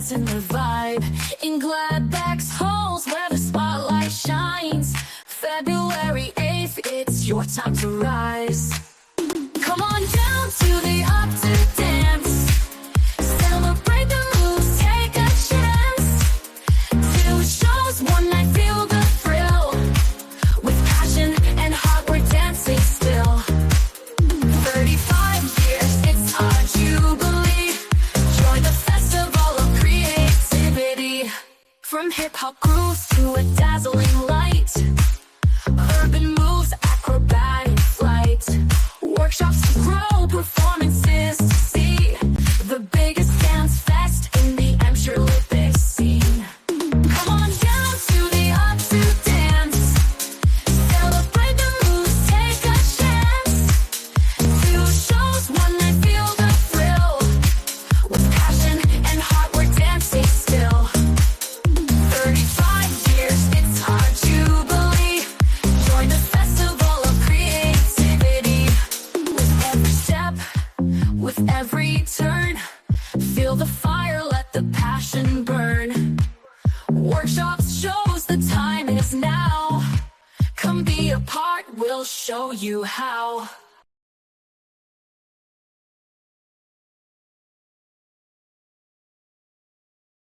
dance in the vibe. In Gladbeck's halls where the spotlight shines. February 8th, it's your time to rise. Come on down to the up to dance. Celebrate the moves, take a chance. 2 shows, one night, feel the thrill. With passion and heart, we're dancing still. 35 years, it's our jubilee. Join the festival of creativity. From hip-hop grooves to a dazzling light. Urban moves, acrobatic flight. Workshops to grow, performances to see. The biggest dance fest in the Emscher-Lippe scene. Come on down to the up to dance. Celebrate the moves, take a chance. 2 shows, one night, feel the thrill. With passion and heart, we're dancing still. 35 years, it's our jubilee. Join the festival of creativity. With every step, with every turn, feel the fire, let the passion burn. Workshops, shows, the time is now. Come be a part, we'll show you how.